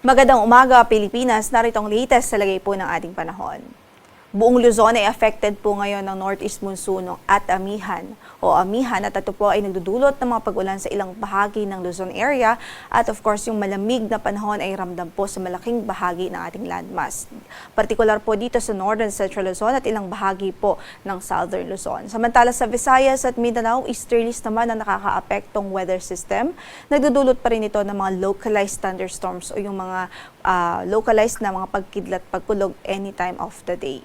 Magandang umaga, Pilipinas. Narito ang latest sa lagay po ng ating panahon. Buong Luzon ay affected po ngayon ng northeast monsoon at amihan at ito po ay nagdudulot ng mga pag-ulan sa ilang bahagi ng Luzon area at of course yung malamig na panahon ay ramdam po sa malaking bahagi ng ating landmass. Partikular po dito sa northern central Luzon at ilang bahagi po ng southern Luzon. Samantala sa Visayas at Mindanao, easterlies naman ang nakakaapektong weather system. Nagdudulot pa rin ito ng mga localized thunderstorms o yung mga localized na mga pagkidlat, pagkulog anytime of the day.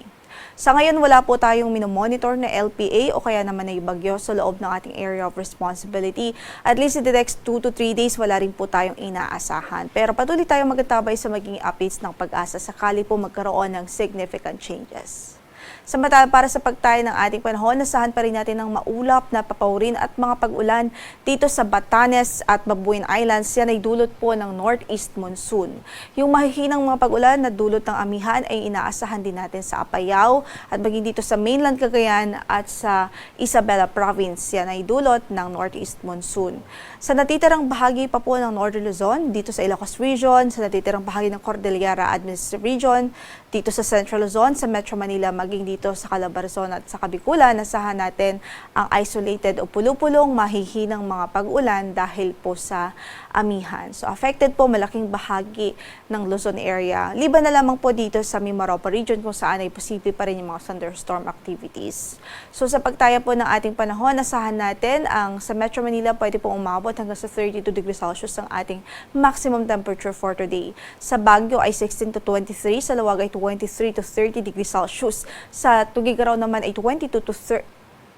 Sa ngayon, wala po tayong minomonitor na LPA o kaya naman ay bagyo sa loob ng ating area of responsibility. At least in the next 2 to 3 days, wala rin po tayong inaasahan. Pero patuloy tayong magtatabay sa magiging updates ng pag-asa sakali po magkaroon ng significant changes. Samantala para sa pagtaya ng ating panahon, nasahan pa rin natin ng maulap na papawrin at mga pag-ulan dito sa Batanes at Babuyan Islands. Yan ay dulot po ng northeast monsoon. Yung mahihinang mga pag-ulan na dulot ng amihan ay inaasahan din natin sa Apayao at maging dito sa mainland Cagayan at sa Isabela Province. Yan ay dulot ng northeast monsoon. Sa natitirang bahagi pa po ng Northern Luzon, dito sa Ilocos Region, sa natitirang bahagi ng Cordillera Administrative Region, dito sa Central Luzon, sa Metro Manila, maging dito sa Calabarzon at sa Kabikulan, nasahan natin ang isolated o pulupulong mahihinang mga pag-ulan dahil po sa amihan. So affected po malaking bahagi ng Luzon area. Liban na lamang po dito sa Mimaropa Region kung saan ay posible pa rin yung mga thunderstorm activities. So sa pagtaya po ng ating panahon, nasahan natin ang sa Metro Manila pwede po umabot hanggang sa 32 degrees Celsius ang ating maximum temperature for today. Sa Baguio ay 16 to 23, sa Luwag ay 23 to 30 degrees Celsius. Sa Tugigaraw naman ay 22 to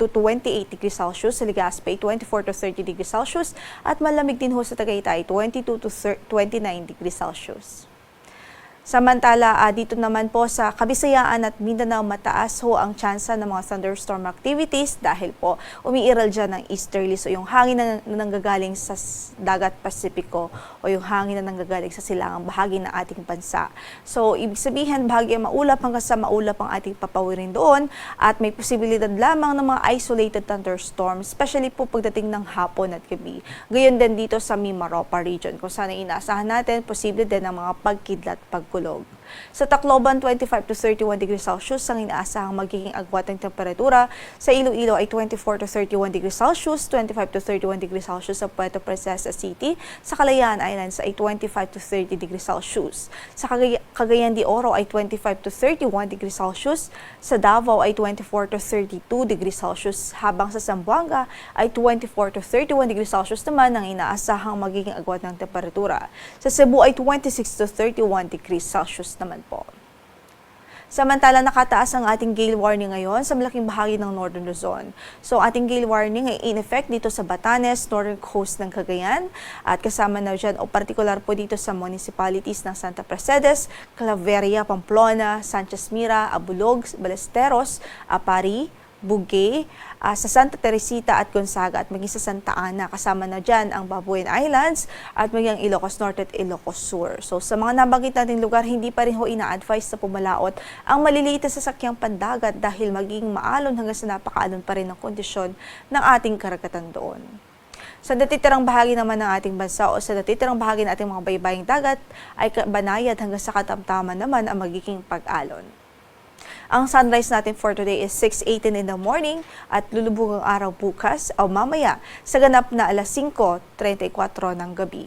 28 degrees Celsius, sa Legazpi 24 to 30 degrees Celsius at malamig din ho sa Tagaytay 22 to 29 degrees Celsius. Samantala, dito naman po sa Kabisayaan at Mindanao, mataas ho ang tsansa ng mga thunderstorm activities dahil po umiiral dyan ng easterlies o yung hangin na nanggagaling sa dagat Pasipiko o yung hangin na nanggagaling sa silangang bahagi ng ating bansa. So, ibig sabihin, bahagi maulap hanggang sa maulap ang ating papawirin doon at may posibilidad lamang ng mga isolated thunderstorms, especially po pagdating ng hapon at gabi. Gayon din dito sa Mimaropa Region kung saan inaasahan natin, posible din ang mga pagkidlat, pagkulog. Sa Tacloban, 25 to 31 degrees Celsius ang inaasahang magiging agwat ng temperatura. Sa Iloilo ay 24 to 31 degrees Celsius, 25 to 31 degrees Celsius sa Puerto Princesa City. Sa Kalayaan Islands ay 25 to 30 degrees Celsius. Sa Cagayan de Oro ay 25 to 31 degrees Celsius. Sa Davao ay 24 to 32 degrees Celsius. Habang sa Zamboanga ay 24 to 31 degrees Celsius naman ang inaasahang magiging agwat ng temperatura. Sa Cebu ay 26 to 31 degrees Celsius naman po. Samantala, nakataas ang ating gale warning ngayon sa malaking bahagi ng Northern Luzon. So, ating gale warning ay in effect dito sa Batanes, northern coast ng Cagayan, at kasama na dyan o partikular po dito sa municipalities ng Santa Mercedes, Claveria, Pamplona, Sanchez Mira, Abulog, Balesteros, Apari, Bugay, sa Santa Teresita at Gonzaga at maging sa Santa Ana. Kasama na dyan ang Babuyan Islands at maging ang Ilocos Norte at Ilocos Sur. So sa mga nabanggit nating lugar, hindi pa rin ho ina-advise na pumalaot ang maliliit na sasakyang pandagat dahil maging maalon hanggang sa napakaalon pa rin ang kondisyon ng ating karagatan doon. Sa natitirang bahagi naman ng ating bansa o sa natitirang bahagi ng ating mga baybaying dagat ay banayad hanggang sa katamtaman naman ang magiging pag-alon. Ang sunrise natin for today is 6:18 in the morning at lulubog ang araw bukas o mamaya sa ganap na alas 5:34 ng gabi.